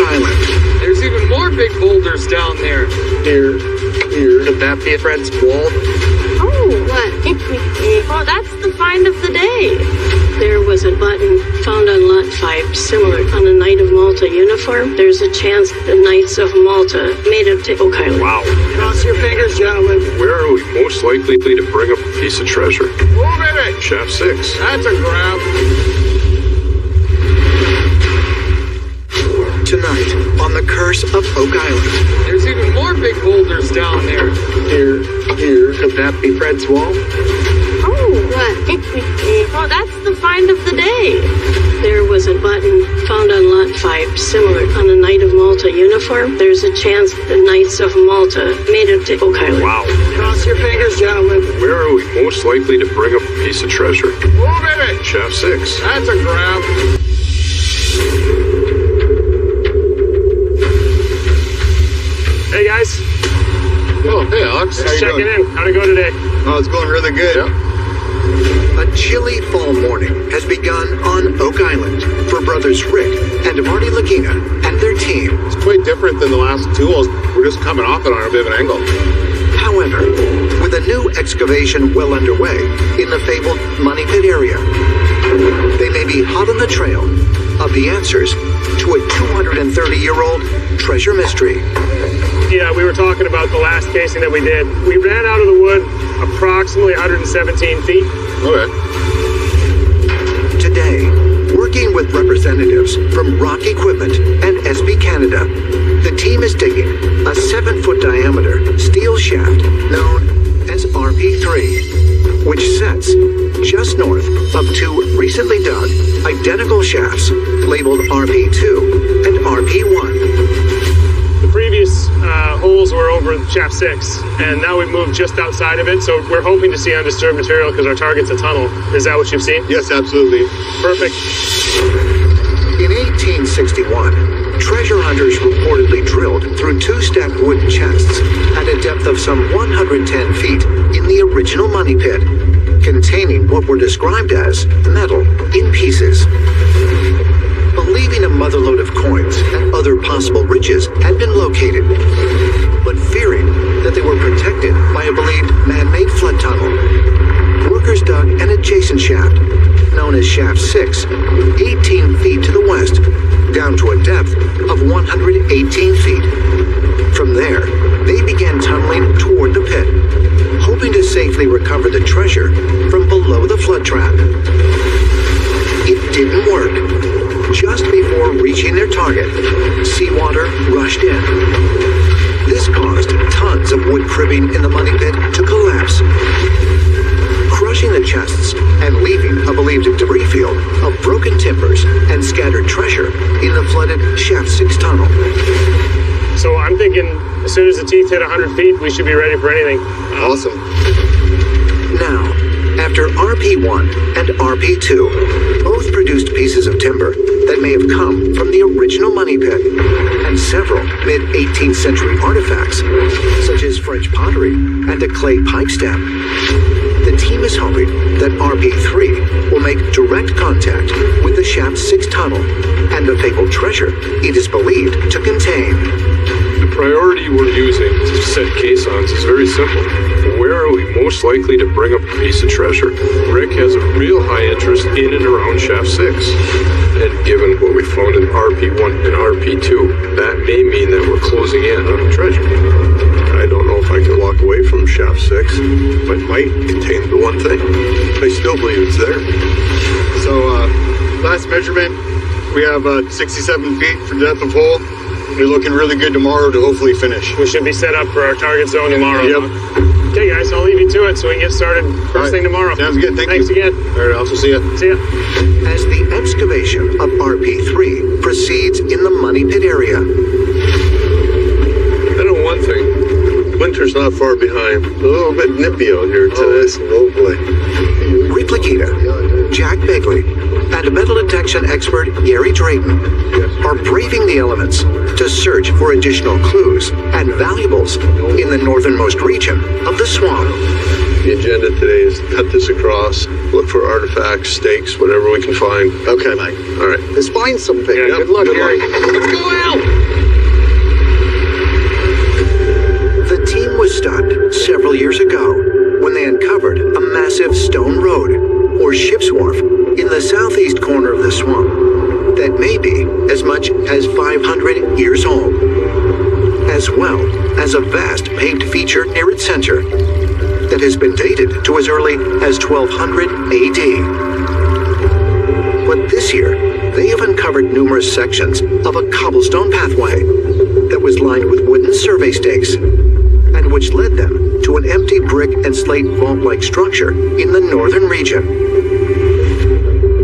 Island. There's even more big boulders down there. Here. Could that be Fred's wall? Oh, what? Well, that's the find of the day. There was a button found on Lot 5, similar on a Knight of Malta uniform. There's a chance the Knights of Malta made it to Oak Island. Wow. Cross your fingers, gentlemen. Where are we most likely to bring up a piece of treasure? Move it! Shaft 6. That's a grab. Tonight, on the Curse of Oak Island. There's even more big boulders down there. Here. Could that be Fred's wall? Oh, what? Well, that's the find of the day. There was a button found on Lot 5, similar on a Knight of Malta uniform. There's a chance the Knights of Malta made it to Oak Island. Wow. Cross your fingers, gentlemen. Where are we most likely to bring up a piece of treasure? Move it! Shaft 6. That's a grab. Hey guys, Oh, hey, Alex. just checking in. How'd it go today? Oh, it's going really good. A chilly fall morning has begun on Oak Island for brothers Rick and Marty Lagina and their team. It's quite different than the last two holes. We're just coming off it on a bit of an angle. However, with a new excavation well underway in the fabled Money Pit area, they may be hot on the trail of the answers to a 230-year-old treasure mystery. Yeah, we were talking about the last casing that we did. We ran out of the wood approximately 117 feet. Okay. Today, working with representatives from Rock Equipment and SB Canada, the team is digging a 7-foot diameter steel shaft known as RP3, which sets just north of two recently dug identical shafts labeled RP2 and RP1. The previous holes were over shaft 6, and now we've moved just outside of it, so we're hoping to see undisturbed material because our target's a tunnel. Is that what you've seen? Yes, absolutely. Perfect. In 1861, treasure hunters reportedly drilled through two stacked wooden chests at a depth of some 110 feet in the original Money Pit, containing what were described as metal in pieces. Believing a motherload of coins and other possible riches had been located, but fearing that they were protected by a believed man-made flood tunnel, workers dug an adjacent shaft, known as Shaft 6, 18 feet to the west, down to a depth of 118 feet. From there, they began tunneling toward the pit, hoping to safely recover the treasure from below the flood trap. It didn't work. Just before reaching their target, seawater rushed in. This caused tons of wood cribbing in the Money Pit to collapse, crushing the chests and leaving a believed debris field of broken timbers and scattered treasure in the flooded Shaft 6 tunnel. So I'm thinking as soon as the teeth hit 100 feet, we should be ready for anything. Awesome. Now, after RP1 and RP2 both produced pieces of timber that may have come from the original Money Pit, and several mid-18th century artifacts, such as French pottery and a clay pipe stem, the team is hoping that RP3 will make direct contact with the Shaft 6 tunnel and the fabled treasure it is believed to contain. The priority we're using to set caissons is very simple. Where are we most likely to bring up a piece of treasure? Rick has a real high interest in and around Shaft 6. And given what we found in RP1 and RP2, that may mean that we're closing in on the treasure. I don't know if I can walk away from Shaft 6, but it might contain the one thing. I still believe it's there. So, last measurement, we have 67 feet for depth of hole. We're looking really good tomorrow to hopefully finish. We should be set up for our target zone tomorrow. Yep. Okay guys, I'll leave you to it so we can get started first thing tomorrow. Sounds good. Thanks again. All right, I'll also see you. See ya. As the excavation of RP3 proceeds in the Money Pit area, I know one thing. Winter's not far behind. A little bit nippy out here today, so hopefully. Rick Lakita, Jack Begley, and metal detection expert Gary Drayton are braving the elements to search for additional clues and valuables in the northernmost region of the swamp. The agenda today is to cut this across, look for artifacts, stakes, whatever we can find. Okay, Mike. All right. Let's find something. Yeah, good luck, Gary. Let's go out! 500 years old, as well as a vast paved feature near its center that has been dated to as early as 1200 AD. But this year, they have uncovered numerous sections of a cobblestone pathway that was lined with wooden survey stakes, and which led them to an empty brick and slate vault-like structure in the northern region.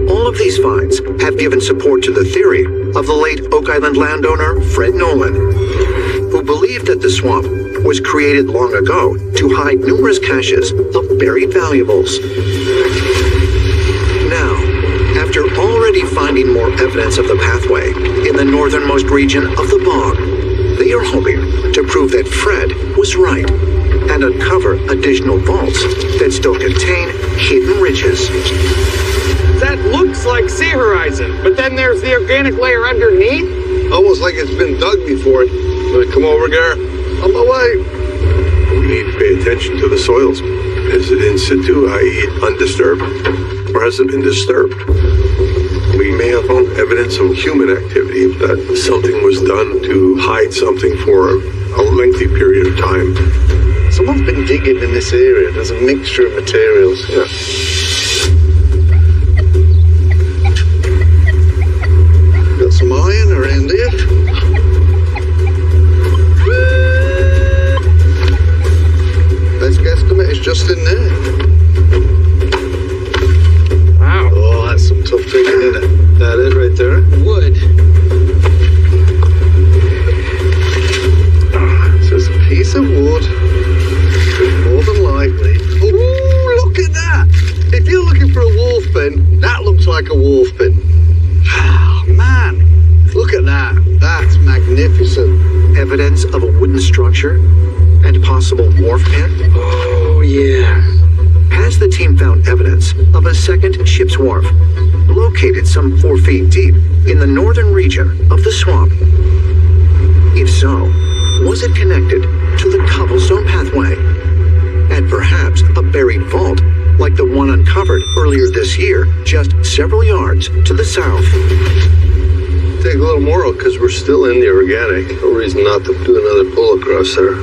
All of these finds have given support to the theory of the late Oak Island landowner Fred Nolan, who believed that the swamp was created long ago to hide numerous caches of buried valuables. Now, after already finding more evidence of the pathway in the northernmost region of the bog, they are hoping to prove that Fred was right and uncover additional vaults that still contain hidden riches. That looks like sea horizon, but then there's the organic layer underneath. Almost like it's been dug before. Wanna come over, Gar? On my way. We need to pay attention to the soils. Is it in situ, i.e. undisturbed, or has it been disturbed? We may have found evidence of human activity, that something was done to hide something for a lengthy period of time. Someone's been digging in this area. There's a mixture of materials. Yeah. Got some iron around here. Best guesstimate is just in there. Wow. Oh, that's some tough digging, isn't it? That is right there. Wood. So it's a piece of wood. More than likely. Ooh, look at that! If you're looking for a wolf bin, that looks like a wolf bin. Oh, man. Look at that. That's magnificent. Evidence of a wooden structure and possible wharf pin? Oh, yeah. Has the team found evidence of a second ship's wharf, located some 4 feet deep in the northern region of the swamp? If so, was it connected to the cobblestone pathway? And perhaps a buried vault like the one uncovered earlier this year, just several yards to the south. Take a little more because we're still in the organic. No reason not to do another pull across there.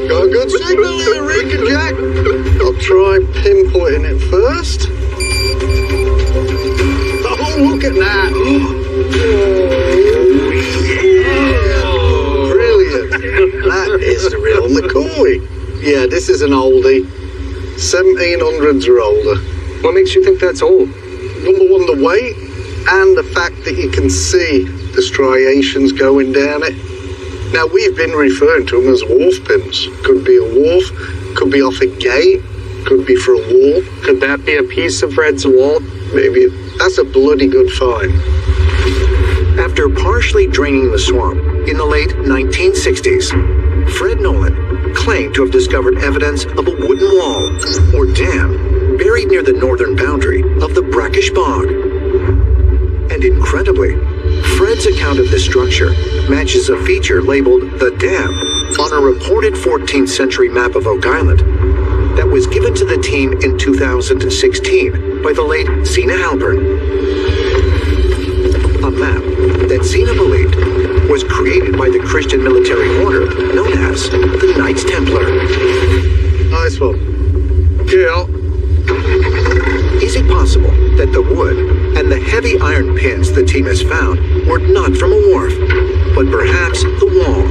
Got a good signal there, Rick and Jack. I'll try pinpointing it first. Oh, look at that. Oh, brilliant. That is the real McCoy. Yeah, this is an oldie. 1700s or older. What makes you think that's old? Number one, the weight, and the fact that you can see the striations going down it. Now, we've been referring to them as wharf pins. Could be a wharf, could be off a gate, could be for a wall. Could that be a piece of Fred's wall? Maybe. That's a bloody good find. After partially draining the swamp in the late 1960s, Fred Nolan claimed to have discovered evidence of a wooden wall, or dam, buried near the northern boundary of the brackish bog. And incredibly, Fred's account of this structure matches a feature labeled the Dam on a reported 14th century map of Oak Island that was given to the team in 2016 by the late Zena Halpern. A map that Zena believed was created by the Christian military order known as the Knights Templar. Nice one. Yeah. Is it possible that the wood and the heavy iron pins the team has found were not from a wharf, but perhaps the wall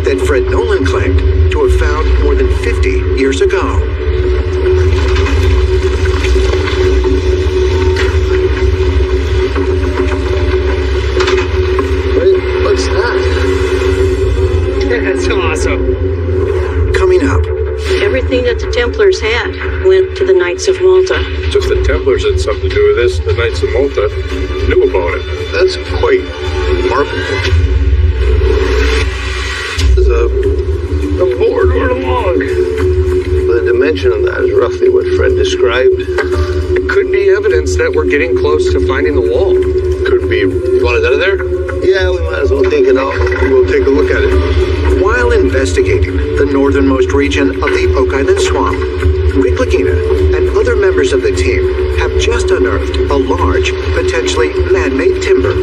that Fred Nolan claimed to have found more than 50 years ago? Wait, what's that? That's awesome. Coming up, Everything that the Templars had went to the Knights of Malta. Just the Templars had something to do with this. The Knights of Malta knew about it. That's quite remarkable. There's a board or a log. The dimension of that is roughly what Fred described. It could be evidence that we're getting close to finding the wall. Could be. You want it out of there? Yeah, we might as well take it off. We'll take a look at it. while investigating the northernmost region of the Oak Island Swamp, Rick Lagina and other members of the team have just unearthed a large, potentially man-made timber.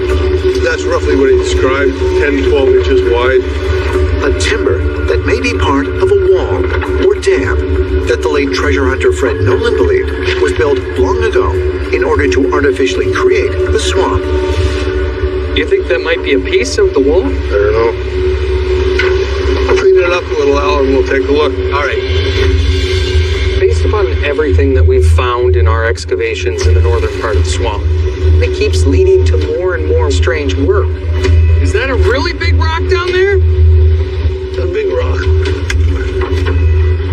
That's roughly what he described, 10, 12 inches wide. A timber that may be part of a wall or dam that the late treasure hunter Fred Nolan believed was built long ago in order to artificially create the swamp. You think that might be a piece of the wall? I don't know. Clean it up a little, Al, and we'll take a look. All right. Based upon everything that we've found in our excavations in the northern part of the swamp, it keeps leading to more and more strange work. Is that a really big rock down there? It's a big rock.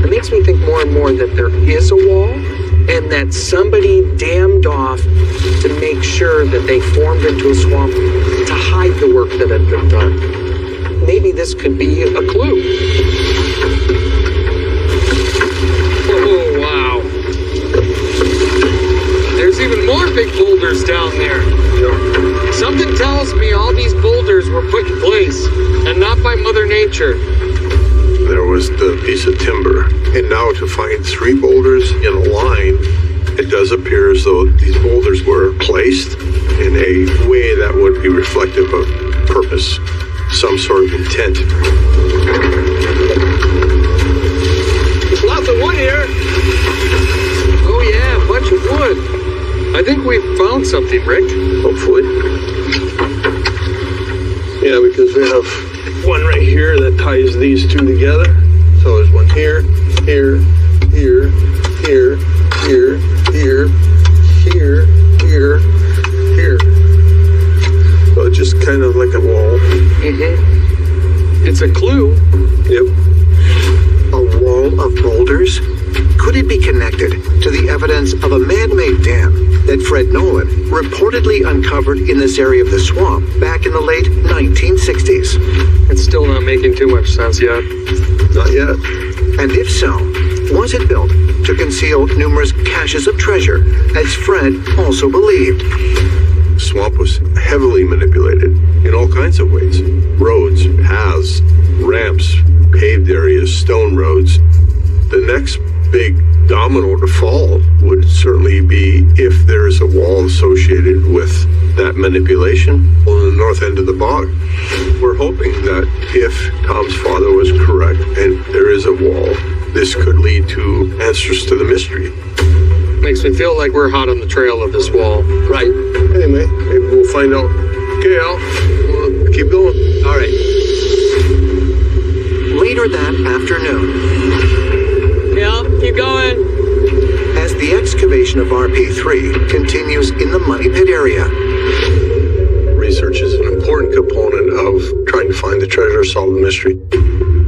It makes me think more and more that there is a wall and that somebody dammed off to make sure that they formed into a swamp to hide the work that had been done. Maybe this could be a clue. Oh, wow. There's even more big boulders down there. Something tells me all these boulders were put in place, and not by Mother Nature. There was the piece of timber. And now to find 3 boulders in a line, it does appear as though these boulders were placed in a way that would be reflective of purpose, some sort of intent. There's lots of wood here. Oh yeah, a bunch of wood. I think we found something, Rick. Hopefully. Yeah, because we have one right here that ties these 2 together. So there's one here, here, here, here, here, here, here, here, here. So it's just kind of like a wall. Mm-hmm. It's a clue. Yep. A wall of boulders? Could it be connected to the evidence of a man-made dam that Fred Nolan reportedly uncovered in this area of the swamp back in the late 1960s? It's still not making too much sense yet. Not yet. And if so, was it built to conceal numerous caches of treasure, as Fred also believed? The swamp was heavily manipulated in all kinds of ways. Roads, paths, ramps, paved areas, stone roads. The next big domino to fall would certainly be if there is a wall associated with that manipulation on the north end of the bog. We're hoping that if Tom's father was correct and there is a wall, this could lead to answers to the mystery. Makes me feel like we're hot on the trail of this wall. Right. Anyway, maybe we'll find out. Okay, Al, we'll keep going. All right. Later that afternoon, Yeah, keep going. as the excavation of RP3 continues in the Money Pit area, Research is an important component of trying to find the treasure, solve the mystery.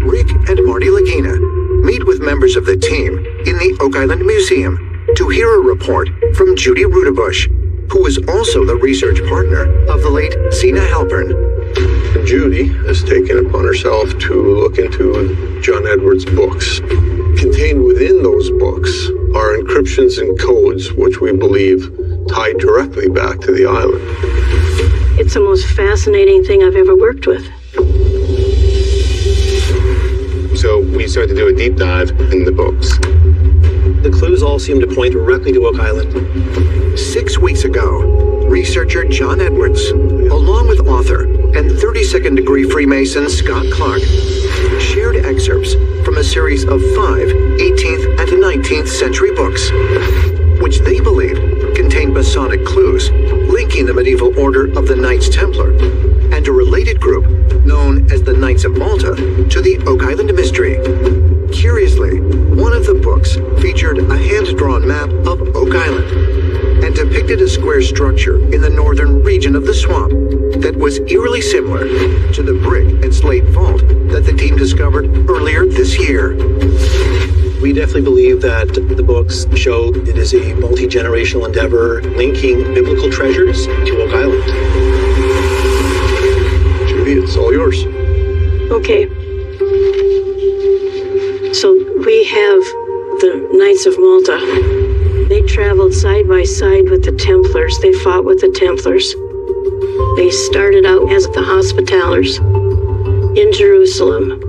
Rick and Marty Lagina meet with members of the team in the Oak Island Museum to hear a report from Judy Rudebush, who is also the research partner of the late Sina Halpern. And Judy has taken upon herself to look into John Edwards' books. Contained within those books are encryptions and codes which we believe tie directly back to the island. It's the most fascinating thing I've ever worked with. So we started to do a deep dive in the books. The clues all seem to point directly to Oak Island. 6 weeks ago, researcher John Edwards, along with author and 32nd degree Freemason Scott Clark, shared excerpts from a series of 5 18th and 19th century books, which they believed contained Masonic clues linking the medieval order of the Knights Templar and a related group known as the Knights of Malta to the Oak Island mystery. Curiously, one of the books featured a hand-drawn map of Oak Island and depicted a square structure in the northern region of the swamp that was eerily similar to the brick and slate vault that the team discovered earlier this year. We definitely believe that the books show it is a multi-generational endeavor linking biblical treasures to Oak Island. Judy, it's all yours. Okay. So we have the Knights of Malta. They traveled side by side with the Templars. They fought with the Templars. They started out as the Hospitallers in Jerusalem.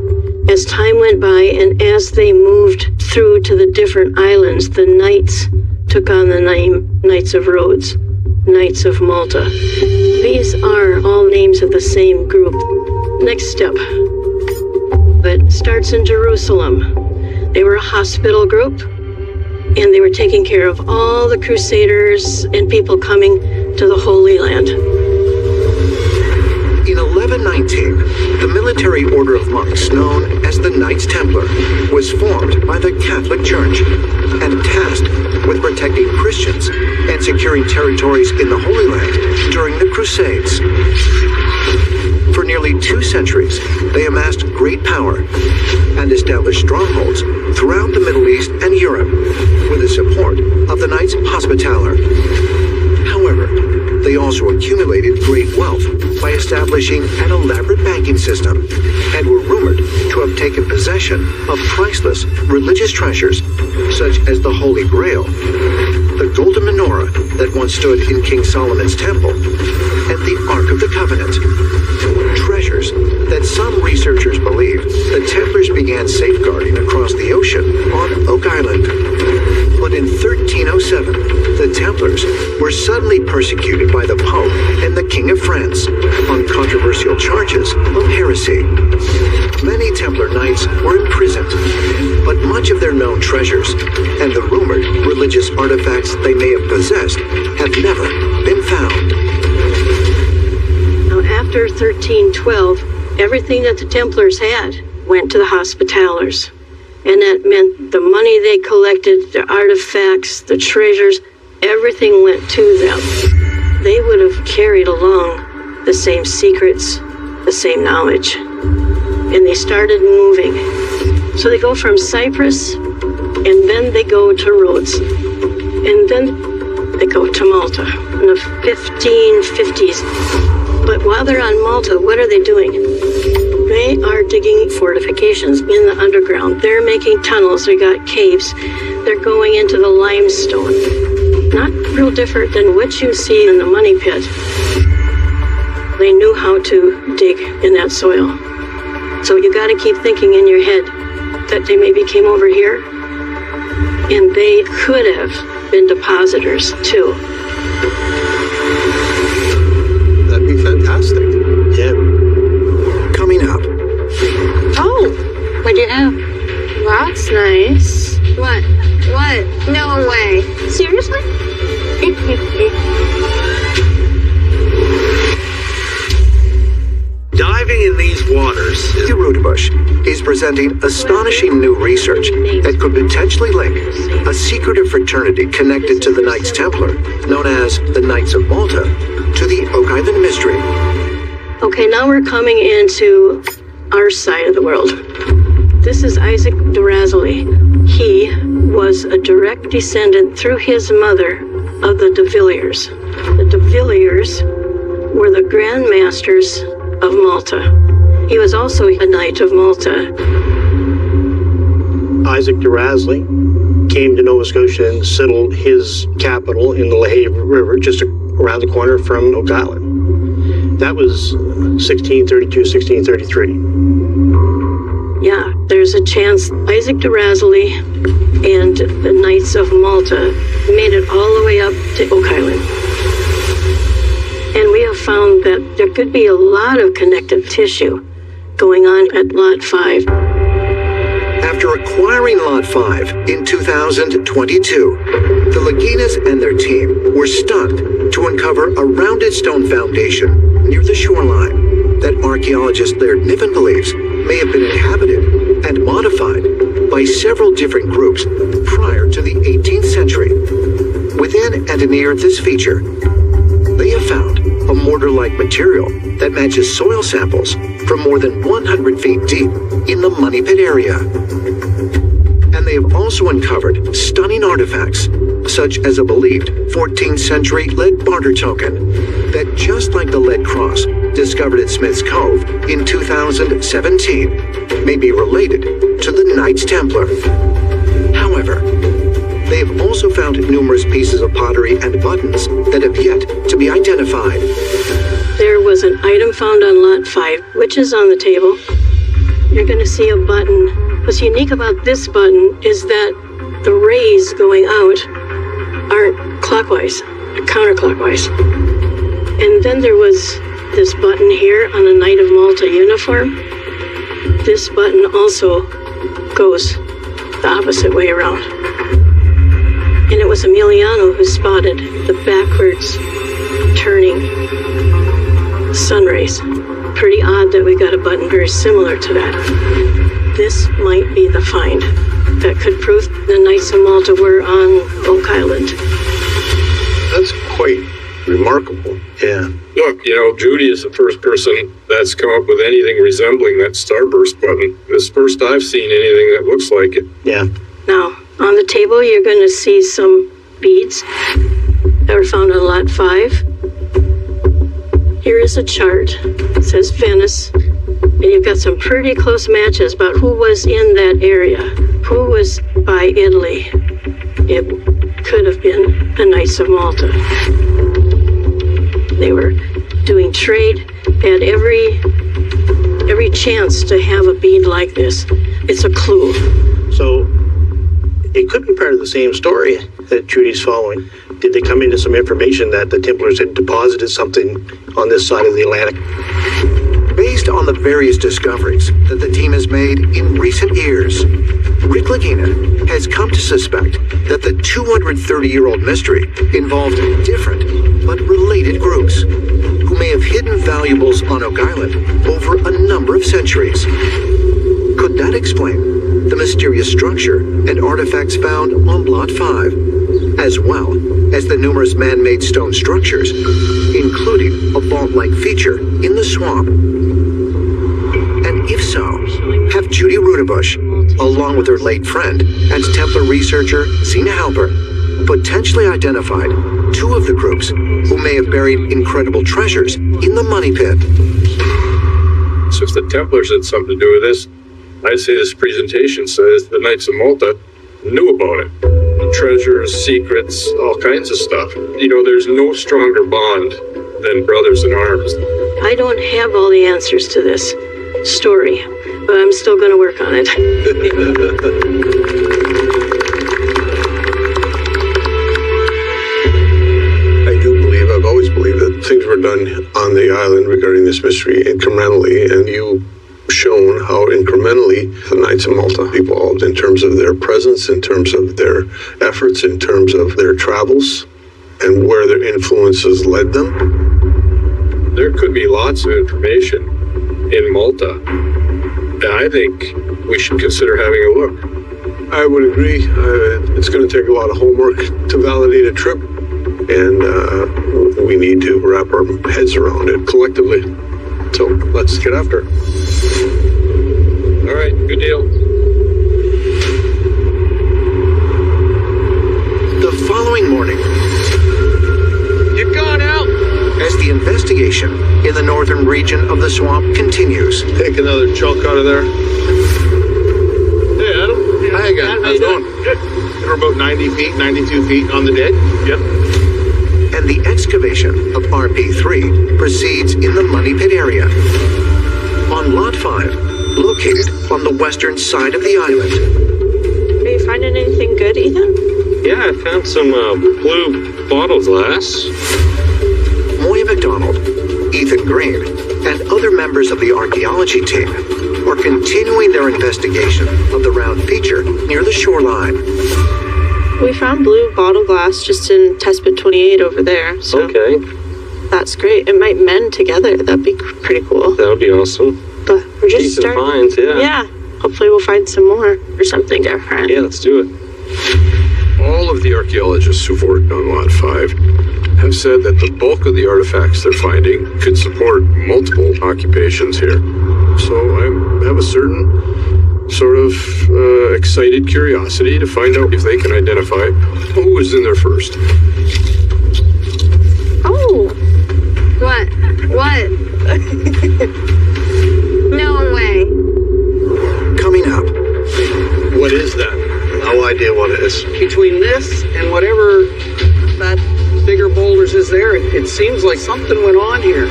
As time went by and as they moved through to the different islands, the knights took on the name Knights of Rhodes, Knights of Malta. These are all names of the same group. Next step. It starts in Jerusalem. They were a hospital group, and they were taking care of all the crusaders and people coming to the Holy Land. In 1119, the military order of monks known as the Knights Templar was formed by the Catholic Church and tasked with protecting Christians and securing territories in the Holy Land during the Crusades. For nearly 2 centuries, they amassed great power and established strongholds throughout the Middle East and Europe with the support of the Knights Hospitaller. However, they also accumulated great wealth by establishing an elaborate banking system and were rumored to have taken possession of priceless religious treasures such as the Holy Grail, the golden menorah that once stood in King Solomon's temple, and the Ark of the Covenant. Treasures that some researchers believe the Templars began safeguarding across the ocean on Oak Island. But in 1307, the Templars were suddenly persecuted by the Pope and the King of France on controversial charges of heresy. Many Templar knights were imprisoned, but much of their known treasures and the rumored religious artifacts they may have possessed have never been found. Now, after 1312, everything that the Templars had went to the Hospitallers. And that meant the money they collected, the artifacts, the treasures, everything went to them. They would have carried along the same secrets, the same knowledge. And they started moving. So they go from Cyprus, and then they go to Rhodes. And then they go to Malta in the 1550s. But while they're on Malta, what are they doing? They are digging fortifications in the underground. They're making tunnels. They got caves. They're going into the limestone. Not real different than what you see in the money pit. They knew how to dig in that soil. So you got to keep thinking in your head that they maybe came over here and they could have been depositors too. That'd be fantastic. Yeah. Coming up, Oh, what'd you have? That's nice. What? No way. Seriously? Diving in these waters the Rudebush is presenting astonishing new research that could potentially link a secretive fraternity connected to the Knights Templar, known as the Knights of Malta, to the Oak Island mystery. Okay, now we're coming into our side of the world. This is Isaac de Razilly. He was a direct descendant through his mother of the de Villiers. The de Villiers were the Grand Masters of Malta. He was also a Knight of Malta. Isaac de Razilly came to Nova Scotia and settled his capital in the Lahave River, just around the corner from Oak Island. That was 1632, 1633. Yeah, there's a chance Isaac de Razilly and the Knights of Malta made it all the way up to Oak Island. And we have found that there could be a lot of connective tissue going on at Lot 5. After acquiring Lot 5 in 2022, the Laginas and their team were stunned to uncover a rounded stone foundation near the shoreline that archaeologist Laird Niven believes may have been inhabited and modified by several different groups prior to the 18th century. Within and near this feature, they have found a mortar-like material that matches soil samples from more than 100 feet deep in the Money Pit area. And they have also uncovered stunning artifacts, such as a believed 14th century lead barter token that, just like the lead cross discovered at Smith's Cove in 2017, may be related to the Knights Templar. However, they have also found numerous pieces of pottery and buttons that have yet to be identified. There was an item found on Lot 5, which is on the table. you're going to see a button. What's unique about this button is that the rays going out aren't clockwise, they're counterclockwise. And then there was this button here on a Knight of Malta uniform. This button also goes the opposite way around. And it was Emiliano who spotted the backwards turning sun rays. Pretty odd that we got a button very similar to that. This might be the find that could prove the Knights of Malta were on Oak Island. That's quite remarkable. Yeah. Look, Judy is the first person that's come up with anything resembling that starburst button. This first I've seen anything that looks like it. Yeah. Now, on the table, you're going to see some beads that were found on Lot 5. Here is a chart. It says Venice. And you've got some pretty close matches about who was in that area, who was by Italy. It could have been the Knights of Malta. They were doing trade, had every chance to have a bead like this. It's a clue. So it could be part of the same story that Judy's following. Did they come into some information that the Templars had deposited something on this side of the Atlantic? Based on the various discoveries that the team has made in recent years, Rick Lagina has come to suspect that the 230-year-old mystery involved different but related groups who may have hidden valuables on Oak Island over a number of centuries. Could that explain the mysterious structure and artifacts found on Lot 5, as well as the numerous man-made stone structures, including a vault-like feature in the swamp? And if so, have Judy Rudebush, along with her late friend and Templar researcher Zena Halper, potentially identified two of the groups who may have buried incredible treasures in the money pit? So if the Templars had something to do with this, I'd say this presentation says the Knights of Malta knew about it. Treasures, secrets, all kinds of stuff. There's no stronger bond than brothers in arms. I don't have all the answers to this story, but I'm still going to work on it. I've always believed that things were done on the island regarding this mystery incrementally, and you've shown how incrementally the Knights of Malta evolved in terms of their presence, in terms of their efforts, in terms of their travels, and where their influences led them. There could be lots of information in Malta. I think we should consider having a look. I would agree. It's going to take a lot of homework to validate a trip, and we need to wrap our heads around it collectively. So let's get after it. All right, good deal. The following morning, You've gone out. as the investigation in the northern region of the swamp continues, Take another chunk out of there. Hey, Adam. Hi, guys. How's it going? Good. We're about 90 feet, 92 feet on the deck. Yep. and the excavation of RP3 proceeds in the Money Pit area. On Lot 5, located on the western side of the island. Are you finding anything good, Ethan? Yeah, I found some blue bottle glass. Moya McDonald, Ethan Green, and other members of the archaeology team are continuing their investigation of the round feature near the shoreline. We found blue bottle glass just in test pit 28 over there. So Okay, that's great. It might mend together. That'd be pretty cool. that would be awesome. But we're just Decent starting. finds, yeah. Yeah. Hopefully we'll find some more or something different. Yeah, let's do it. All of the archaeologists who've worked on Lot 5 have said that the bulk of the artifacts they're finding could support multiple occupations here. So I have a certain sort of excited curiosity to find out if they can identify who was in there first. Oh. What? No way. Coming up, What is that? No idea what it is. Between this and whatever that bigger boulders is there, it seems like something went on here.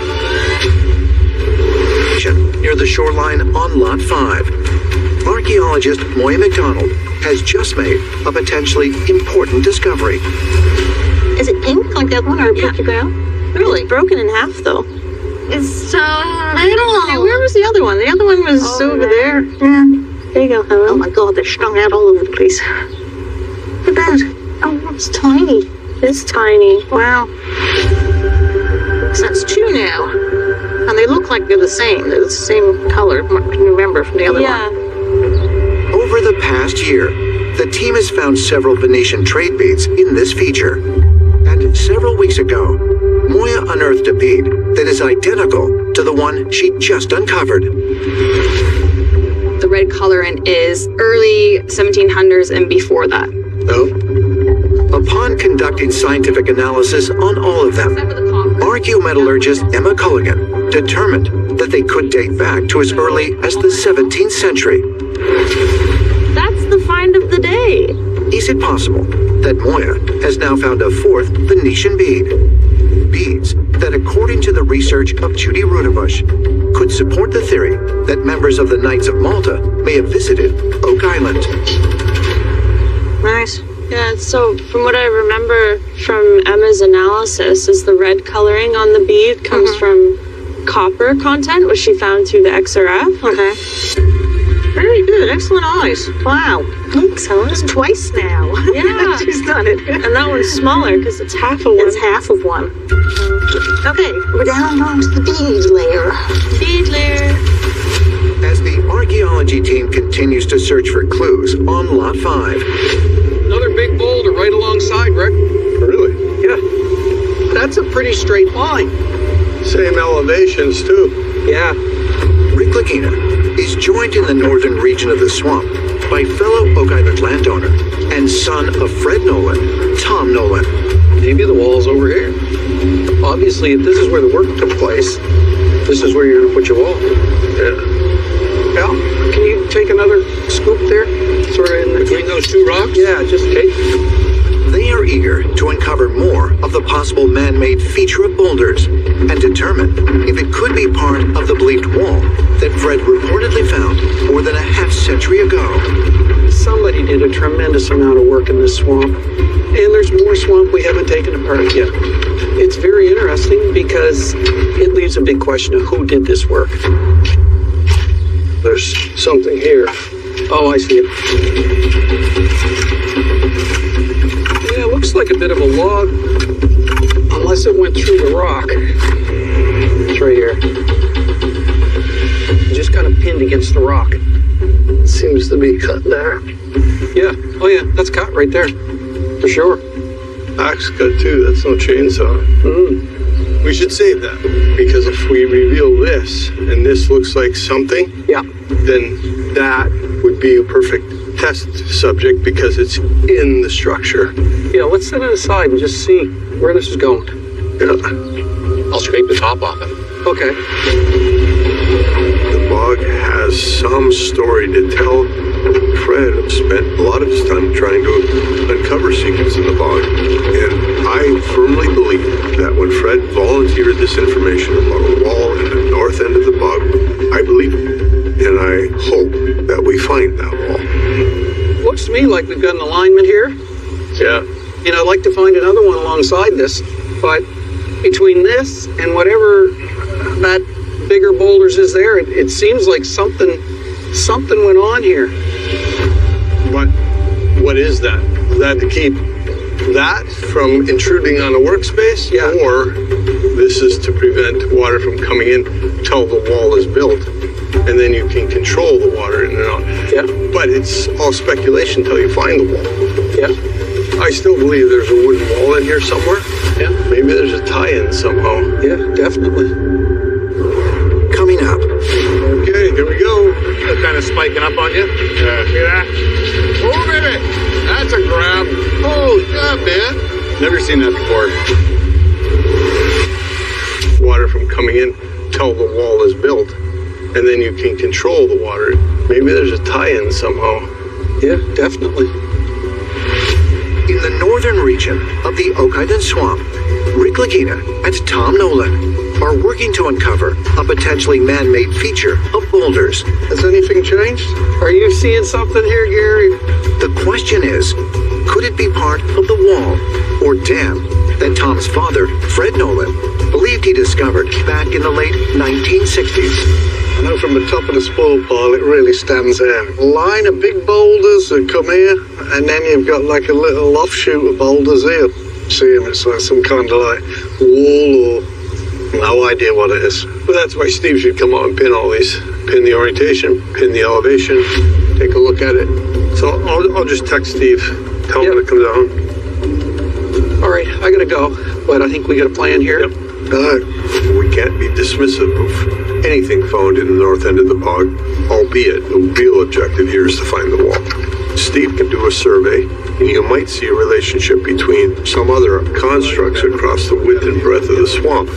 near the shoreline on Lot 5. Archaeologist Moya McDonald has just made a potentially important discovery. Is it pink like that one or pinky brown? Really? Broken in half, though. It's so little. Hey, where was the other one? The other one was over there. Yeah. There you go, Helen. Oh my god, they're strung out all over the place. Look at that. Oh, it's tiny. It's tiny. Wow. So that's two now. And they look like they're the same. They're the same color. Can you remember from the other one? Over the past year, the team has found several Venetian trade beads in this feature. And several weeks ago, Moya unearthed a bead that is identical to the one she just uncovered. The red coloring is early 1700s and before that. Oh. Upon conducting scientific analysis on all of them, archaeometallurgist Emma Culligan determined that they could date back to as early as the 17th century. That's the find of the day. Is it possible that Moya has now found a fourth Venetian bead? Beads that, according to the research of Judy Rudebush, could support the theory that members of the Knights of Malta may have visited Oak Island. Nice. Yeah, so from what I remember from Emma's analysis is the red coloring on the bead comes from copper content, which she found through the XRF. Okay. Very good. Excellent eyes. Wow. Thanks, Helen. It's twice now. Yeah. She's done it. And that one's smaller because it's half of one. It's half of one. Okay, we're down onto the bead layer. Bead layer. As the archaeology team continues to search for clues on Lot 5. Another big boulder right alongside, Rick. Really? Yeah. That's a pretty straight line. Same elevations, too. Yeah. Rick Lagina is joined in the northern region of the swamp by fellow Oak Island landowner and son of Fred Nolan, Tom Nolan. Maybe the wall's over here. Obviously, if this is where the work took place, this is where you're gonna put your wall. Yeah. Al, can you take another scoop there? Sort of in between those two rocks? Yeah, just take. They are eager to uncover more of the possible man-made feature of boulders and determine if it could be part of the believed wall that Fred reportedly found more than a half-century ago. Somebody did a tremendous amount of work in this swamp, and there's more swamp we haven't taken apart yet. It's very interesting because it leaves a big question of who did this work. There's something here. Oh, I see it. Yeah, it looks like a bit of a log, unless it went through the rock. It's right here. Just kind of pinned against the rock. Seems to be cut there. Yeah, oh yeah, that's cut right there. For sure. Axe cut too, that's no chainsaw. We should save that, because if we reveal this, and this looks like something, yeah, then that would be a perfect test subject because it's in the structure. Yeah, let's set it aside and just see where this is going. Yeah. I'll scrape the top off it. Okay. The bog has some story to tell. Fred spent a lot of his time trying to uncover secrets in the bog, and I firmly believe that when Fred volunteered this information about a wall in the north end of the bog, I believe it, and I hope that we find that wall. Looks to me like we've got an alignment here. Yeah. And I'd like to find another one alongside this, but between this and whatever that bigger boulders is there, it seems like something went on here. What is that? Is that to keep that from intruding on a workspace? Yeah. Or this is to prevent water from coming in till the wall is built, and then you can control the water in and out. Yeah. But it's all speculation until you find the wall. Yeah. I still believe there's a wooden wall in here somewhere. Yeah. Maybe there's a tie-in somehow. Yeah, definitely. Coming up. Okay, here we go. They're kind of spiking up on you. Yeah. See that? Oh, baby! That's a grab. Holy God, man. Never seen that before. Water from coming in till the wall is built, and then you can control the water. Maybe there's a tie-in somehow. Yeah, definitely. In the northern region of the Oak Island Swamp, Rick Lagina and Tom Nolan are working to uncover a potentially man-made feature of boulders. Has anything changed? Are you seeing something here, Gary? The question is, could it be part of the wall or dam that Tom's father, Fred Nolan, believed he discovered back in the late 1960s? I know from the top of the spoil pile it really stands out. A line of big boulders that come here, and then you've got like a little offshoot of boulders here. See them, it's like some kind of like wall or no idea what it is. But that's why Steve should come out and pin all these. Pin the orientation, pin the elevation, take a look at it. So I'll just text Steve, tell him to come down. All right, I gotta go, but I think we got a plan here. Yep. We can't be dismissive of anything found in the north end of the bog, albeit the real objective here is to find the wall. Steve can do a survey, and you might see a relationship between some other constructs across the width and breadth of the swamp.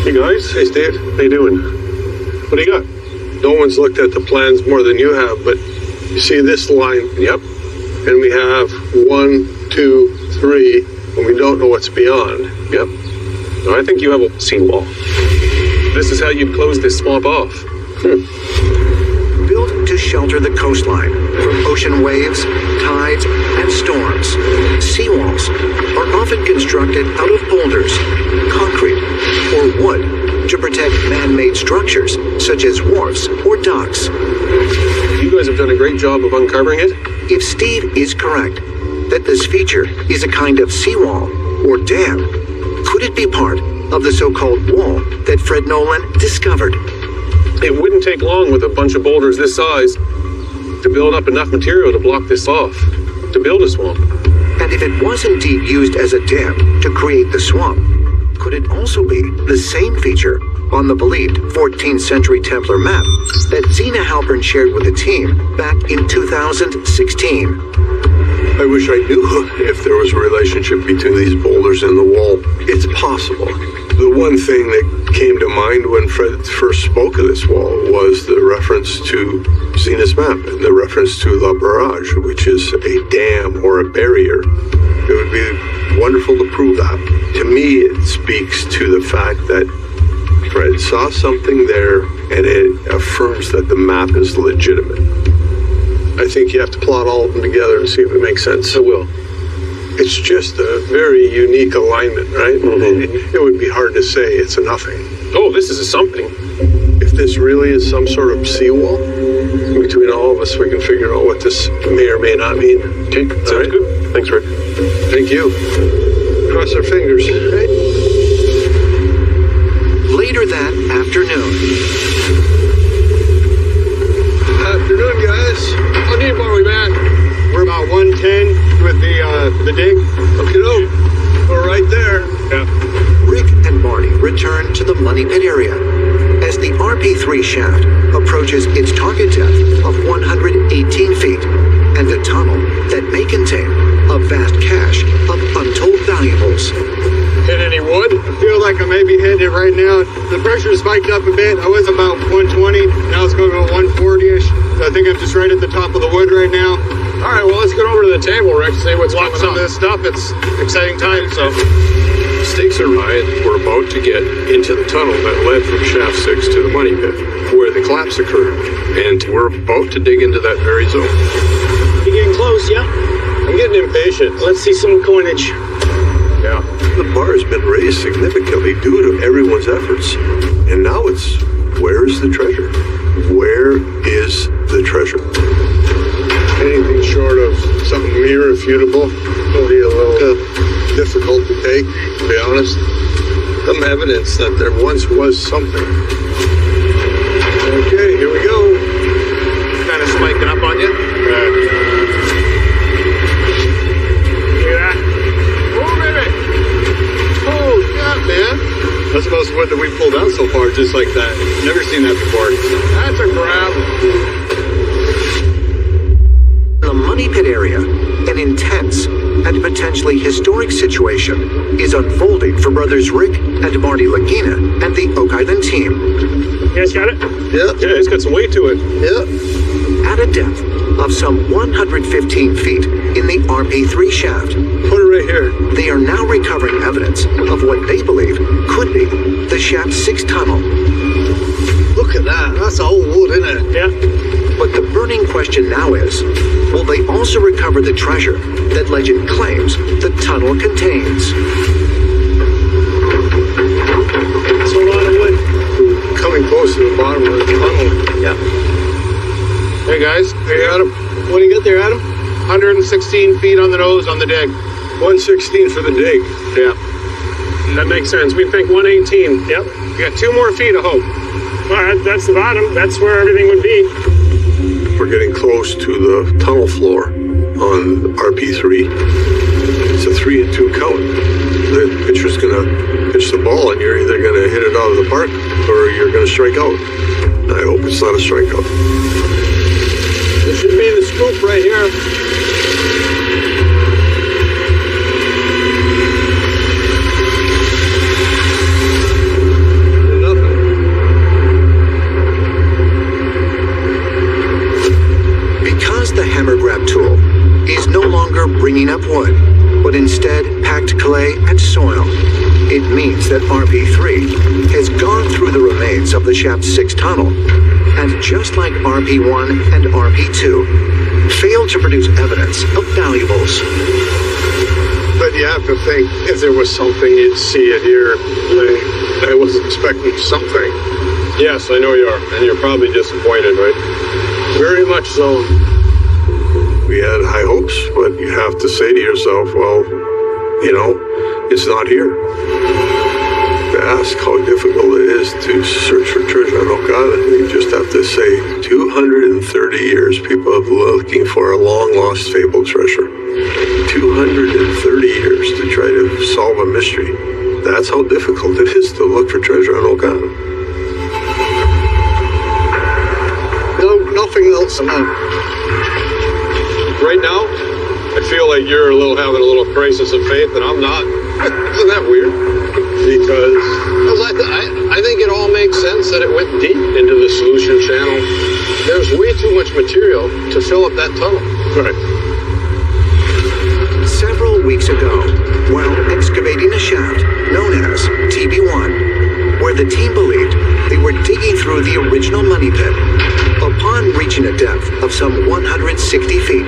Hey guys. Hey Steve, How you doing? What do you got? no one's looked at the plans more than you have, but you see this line? Yep. And we have 1, 2, 3, and we don't know what's beyond. Yep. Now, I think you have a seawall. This is how you'd close this swamp off. Built to shelter the coastline from ocean waves, tides, and storms, seawalls are often constructed out of boulders, concrete, or wood to protect man-made structures such as wharfs or docks. You guys have done a great job of uncovering it. If Steve is correct that this feature is a kind of seawall or dam, could it be part of the so-called wall that Fred Nolan discovered? It wouldn't take long with a bunch of boulders this size to build up enough material to block this off, to build a swamp. And if it was indeed used as a dam to create the swamp, could it also be the same feature on the believed 14th century Templar map that Zena Halpern shared with the team back in 2016? I wish I knew if there was a relationship between these boulders and the wall. It's possible. The one thing that came to mind when Fred first spoke of this wall was the reference to Zena's map and the reference to La Barrage, which is a dam or a barrier. It would be wonderful to prove that. To me, it speaks to the fact that Fred saw something there and it affirms that the map is legitimate. I think you have to plot all of them together and see if it makes sense. I will. It's just a very unique alignment, right? Mm-hmm. It would be hard to say it's a nothing. Oh, this is a something. If this really is some sort of seawall, between all of us, we can figure out what this may or may not mean. Okay, sounds good. Thanks, Rick. Thank you. Cross our fingers. Right? Later that afternoon. Afternoon, guys. How deep are we, man? We're about 110 with the dig. Okey-doke. We're right there. Yeah. Rick and Marty return to the Money Pit area as the RP-3 shaft approaches its target depth of 118 feet and a tunnel that may contain a vast cache of untold valuables. Hit any wood? I feel like I may be hitting it right now. The pressure spiked up a bit. I was about 120. Now it's going to go 140-ish. So I think I'm just right at the top of the wood right now. All right, well, let's get over to the table, Rick, see what's going on. Some of this stuff. It's exciting time, so. Stakes are high. We're about to get into the tunnel that led from Shaft 6 to the Money Pit, where the collapse occurred. And we're about to dig into that very zone. You getting close, yeah? I'm getting impatient. Let's see some coinage. Yeah. The bar has been raised significantly due to everyone's efforts. And now it's, where is the treasure? Where is the treasure? Anything short of something irrefutable will be a little difficult to take, to be honest. Some evidence that there once was something. Okay, here we go. Kind of spiking up on you. Look at that. Oh, baby. Oh, yeah, man. That's the most wood that we've pulled out so far, just like that. Never seen that before. That's a grab. The Money Pit area, an intense and potentially historic situation, is unfolding for brothers Rick and Marty Lagina and the Oak Island team. You guys got it? Yeah. Yeah, it's got some weight to it. Yeah. At a depth of some 115 feet in the RP3 shaft. Put it right here. They are now recovering evidence of what they believe could be the Shaft 6 tunnel. Look at that. That's all wood, isn't it? Yeah. But the burning question now is, will they also recover the treasure that legend claims the tunnel contains? It's a lot of wood. Coming close to the bottom of the tunnel. Yeah. Hey guys, Hey, Adam. what do you got there, Adam? 116 feet on the nose on the dig. 116 for the dig. Yeah. That makes sense. We think 118. Yep. You got 2 more feet of hope. All right, that's the bottom. That's where everything would be. We're getting close to the tunnel floor on RP3. It's a 3 and 2 count. The pitcher's gonna pitch the ball, and you're either gonna hit it out of the park or you're gonna strike out. I hope it's not a strikeout. This should be the scoop right here. Because the hammer grab tool is no longer bringing up wood, but instead packed clay and soil, it means that RP3 has gone through the remains of the Shaft 6 tunnel, and just like RP1 and RP2, failed to produce evidence of valuables. But you have to think, if there was something, you'd see it here. I was expecting something. Yes, I know you are, and you're probably disappointed, right? Very much so. We had high hopes, but you have to say to yourself, well, it's not here. To ask how difficult it is to search for treasure on Okada, you just have to say 230 years people have been looking for a long-lost fabled treasure. 230 years to try to solve a mystery. That's how difficult it is to look for treasure on Okada. No, nothing else now. Right now, I feel like you're having a little crisis of faith, and I'm not. Isn't that weird? Because I think it all makes sense that it went deep into the solution channel. There's way too much material to fill up that tunnel. right. Several weeks ago, while excavating a shaft known as TB1, where the team believed they were digging through the original money pit, upon reaching a depth of some 160 feet,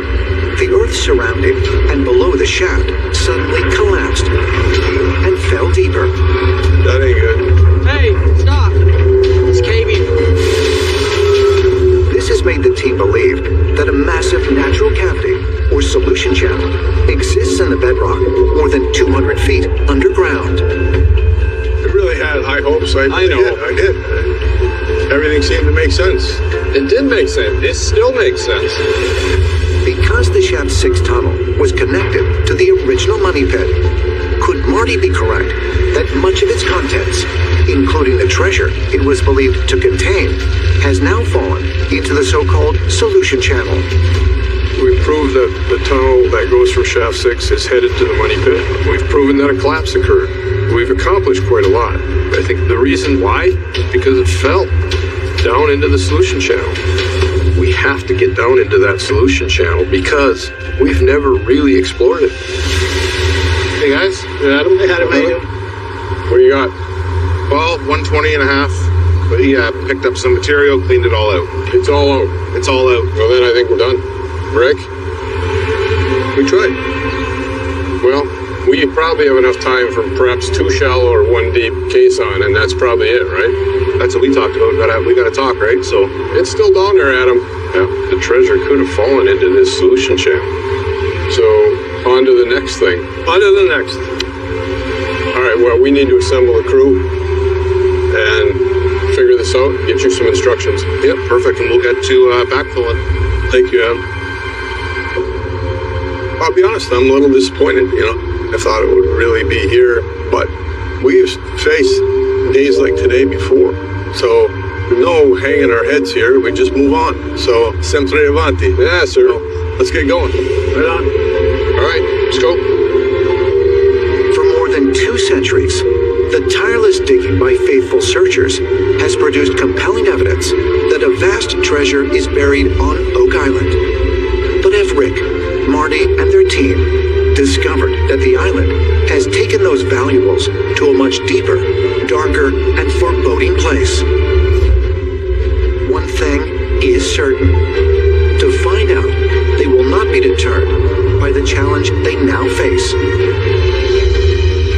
the earth surrounding and below the shaft suddenly collapsed and fell deeper. That ain't good. Hey, stop. It's caving. This has made the team believe that a massive natural cavity, or solution channel, exists in the bedrock more than 200 feet underground. I really had high hopes. I know. I did. Everything seemed to make sense. It did make sense. It still makes sense. Because the Shaft 6 tunnel was connected to the original money pit, could Marty be correct that much of its contents, including the treasure it was believed to contain, has now fallen into the so-called solution channel? We've proved that the tunnel that goes from Shaft 6 is headed to the money pit. We've proven that a collapse occurred. We've accomplished quite a lot. I think the reason why is because it fell down into the solution channel. We have to get down into that solution channel because we've never really explored it. Hey guys, Adam. Hey, Adam, how you doing? What do you got? Well, 120 and a half. But he picked up some material, cleaned it all out. It's all out. It's all out. Well, then I think we're done. Rick? We tried. Well, we probably have enough time for perhaps 2 shallow or 1 deep caisson, and that's probably it, right? That's what we talked about. We gotta talk, right? So It's still down there, Adam. Yeah, the treasure could have fallen into this solution channel. So, on to the next thing. On to the next. All right, well, we need to assemble a crew and figure this out, get you some instructions. yep, perfect. And we'll get to backfilling. Thank you, Adam. I'll be honest, I'm a little disappointed. I thought it would really be here, but we've faced days like today before. So, no hanging our heads here. We just move on. So, sempre avanti. Yeah, sir. Let's get going. Right on. All right, let's go. For more than 2 centuries, the tireless digging by faithful searchers has produced compelling evidence that a vast treasure is buried on Oak Island. if Rick, Marty, and their team discovered that the island has taken those valuables to a much deeper, darker, and foreboding place. One thing is certain. To find out, they will not be deterred by the challenge they now face.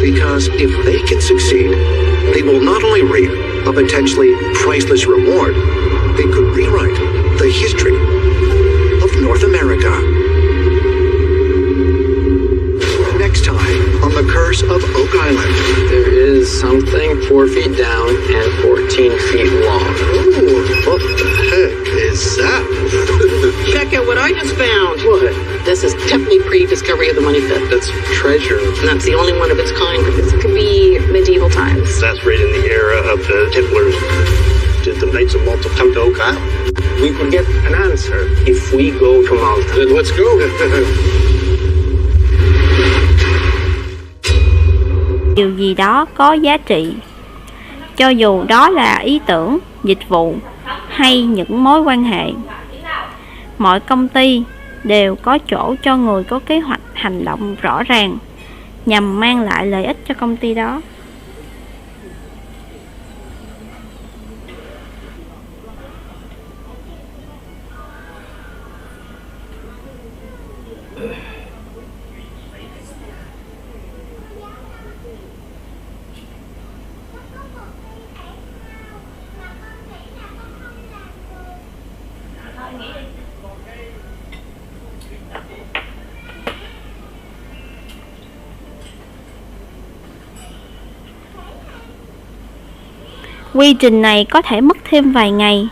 Because if they can succeed, they will not only reap a potentially priceless reward, they could rewrite the history of North America. Next time on The Curse of Oak Island. There is something 4 feet down and 14 feet long. Ooh, what the heck is that? Check out what I just found. What? This is definitely pre-discovery of the money pit. That's treasure. And that's the only one of its kind. This could be medieval times. That's right in the era of the Templars. Did the Knights of Malta come to Oak Island? We could get an answer if we go to Malta. Then let's go. Điều gì đó có giá trị, cho dù đó là ý tưởng, dịch vụ hay những mối quan hệ. Mọi công ty đều có chỗ cho người có kế hoạch hành động rõ ràng nhằm mang lại lợi ích cho công ty đó. Quy trình này có thể mất thêm vài ngày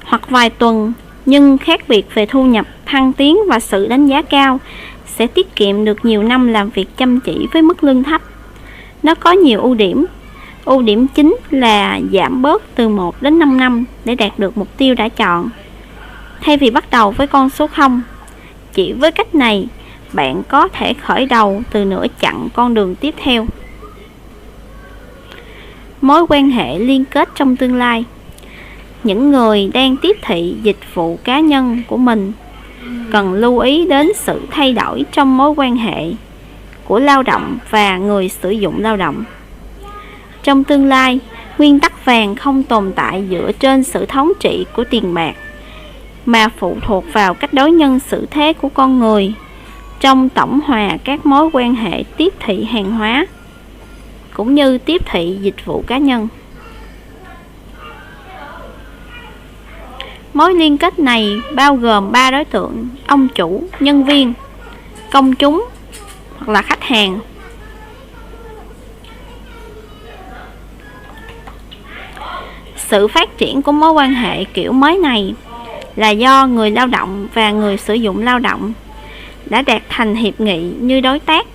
hoặc vài tuần, nhưng khác biệt về thu nhập, thăng tiến và sự đánh giá cao sẽ tiết kiệm được nhiều năm làm việc chăm chỉ với mức lương thấp. Nó có nhiều ưu điểm. Ưu điểm chính là giảm bớt từ 1 đến 5 năm để đạt được mục tiêu đã chọn, thay vì bắt đầu với con số 0. Chỉ với cách này, bạn có thể khởi đầu từ nửa chặng con đường tiếp theo. Mối quan hệ liên kết trong tương lai. Những người đang tiếp thị dịch vụ cá nhân của mình cần lưu ý đến sự thay đổi trong mối quan hệ của lao động và người sử dụng lao động. Trong tương lai, nguyên tắc vàng không tồn tại dựa trên sự thống trị của tiền bạc, mà phụ thuộc vào cách đối nhân xử thế của con người trong tổng hòa các mối quan hệ tiếp thị hàng hóa cũng như tiếp thị dịch vụ cá nhân. Mối liên kết này bao gồm 3 đối tượng: ông chủ, nhân viên, công chúng hoặc là khách hàng. Sự phát triển của mối quan hệ kiểu mới này là do người lao động và người sử dụng lao động đã đạt thành hiệp nghị như đối tác,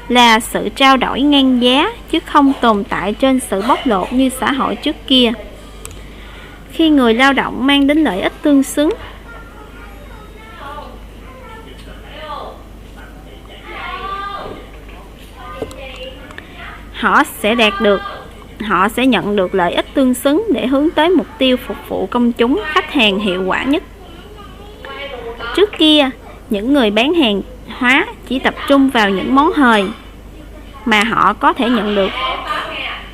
là sự trao đổi ngang giá chứ không tồn tại trên sự bóc lột như xã hội trước kia. Khi người lao động mang đến lợi ích tương xứng, họ sẽ nhận được lợi ích tương xứng để hướng tới mục tiêu phục vụ công chúng, khách hàng hiệu quả nhất. Trước kia, những người bán hàng hóa chỉ tập trung vào những món hời mà họ có thể nhận được,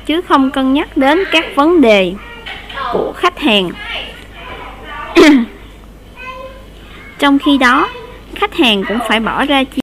chứ không cân nhắc đến các vấn đề của khách hàng. Trong khi đó, khách hàng cũng phải bỏ ra chi